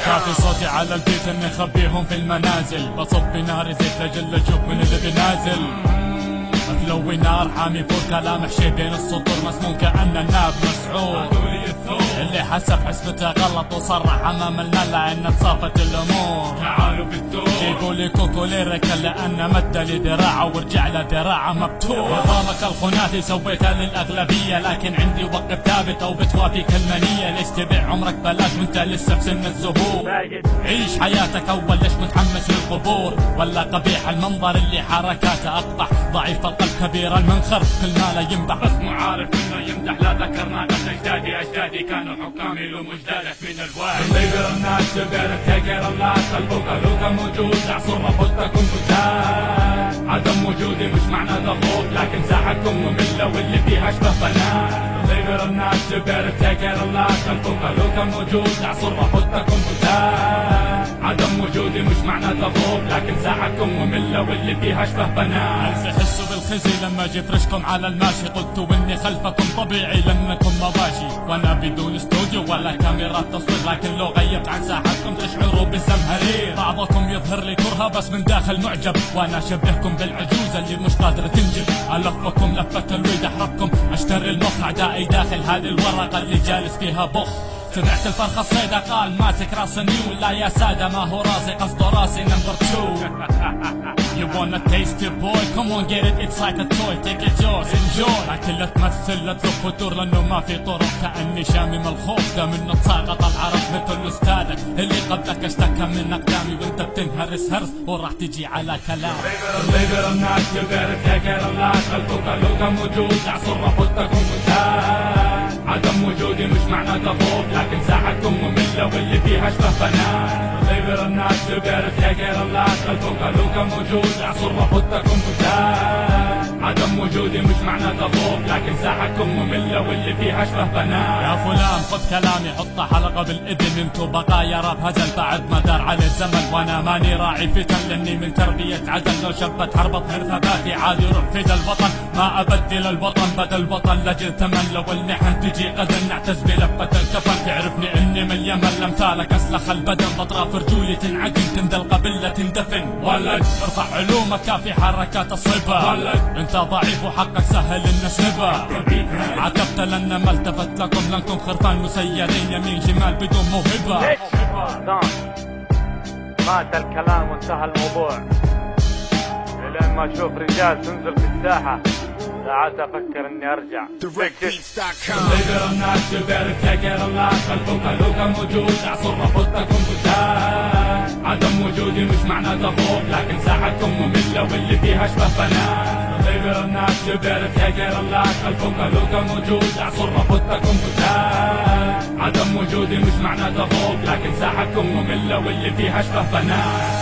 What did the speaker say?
كافي صوتي على البيت اني اخبيهم في المنازل، بصب بنار زيت لجل اشوف من اللي بنازل. متلوي نار حامي فوق كلام حشي بين السطور مسموم كأن الناب مسعود. اللي حسب حسبته غلط وصرح امام الملا ان تصافت الامور. تعالوا بالدور جيبوا لي كوكو ليرك لان مد لي ذراعه ورجع له ذراعه مبتور. نظامك الخنافي سويته للاغلبيه لكن عندي وقف ثابت او بتوافيك المنيه. ليش تبيع عمرك بلاش وانت لسه في سن الزهور؟ عيش حياتك اول ليش متحمس للقبور؟ ولا قبيح المنظر اللي حركاته اقبح؟ ضعيف القلب كبير المنخر كل ما لا ينبح بس مو عارف انه يمدح. لا ذكرنا بس اجدادي كانوا حكامي لو مجدالك من الواحد. الليبر الناس تبير تكر الناس الفوق لوكا موجود اعصر رفضتكم قدام. عدم وجودي مش معنى ضغوط لكن ساحتكم مملة واللي فيها اشبه بنات. الليبر الناس تبير تكر الناس الفوق لوكا موجود اعصر رفضتكم قدام. عدم وجودي مش معنى ضغوط لكن ساحتكم مملة واللي فيها اشبه بنات. حسوا بالخزي لما جيت رشكم على الماشي قلتوا اني خلفكم طبيعي لانكم مباشي وانا بدون استوديو ولا كاميرا تصوير. لكن لو غيبت عن ساحتكم تشعروا بزمهرير. بعضكم يظهر لي كرهه بس من داخل معجب وانا اشبهكم بالعجوزه اللي مش قادره تنجب. الفكم لفه الويد احرقكم اشتري المخ اعدائي داخل هذه الورقه اللي جالس فيها بخ. سمعت الفرخ الصيدة قال ماسك راس نيو. لا يا سادة ما هو راسي قصده راسي نمبر 2. You wanna taste it boy come on get it it's like a toy take it yours enjoy. لكن لا تمثل لا تلف وتدور لانه ما في طرق. كأني شامم الخوف ده منه تساقط العرق مثل استاذك اللي قبلك اشتكى من اقدامي وانت بتنهرس هرس وراح تجي على كلام. الليبر الناس يبير تكر الناس الفوق لوكا موجود اعصر رفضتكم قدام. عدم وجودي مش معنى ضغوط لكن ساحتكم مملة واللي فيها اشبه بنات. الليبر الناس تبير تكر الناس الفوق لوكا موجود اعصر رفضتكم قدام. عدم وجودي مش معنى ضغوط لكن ساحتكم مملة واللي فيها اشبه بنات. يا فلان خذ كلامي حطه حلقة بالاذن. انتو بقايا راب هزل بعد ما دار عليه الزمن وانا ماني راعي فتن لاني من تربية عزل. لو شبت هربط غير ثباتي عادي روح فدا الوطن. ما ابدل الوطن بدل بطل لجل ثمن. لو المحن تجي غدا نعتز بلفة الكفن. تعرفني اني من اليمن لمثالك اسلخ البدن. باطراف رجولي تنعجن تندل قبل لا تندفن. ولد ارفع علومك كافي حركات الصبا. ولد انت ضعيف وحقك سهل النسبة. عتبت لان ما التفت لكم لانكم خرفان مسيرين يمين شمال بدون موهبة. مات الكلام وانتهى الموضوع. لين ما اشوف رجال تنزل في الساحة ساعات افكر اني ارجع. الليبر الناس تبير تكر الناس الفوق لوكا موجود اعصر رفضتكم قدام. عدم وجودي مش معنى ضغوط لكن ساحتكم مملة واللي فيها اشبه بنات. الليبر الناس تبير تكر الناس الفوق لوكا موجود اعصر رفضتكم قدام. عدم وجودي مش معنى ضغوط لكن ساحتكم مملة واللي فيها اشبه بنات.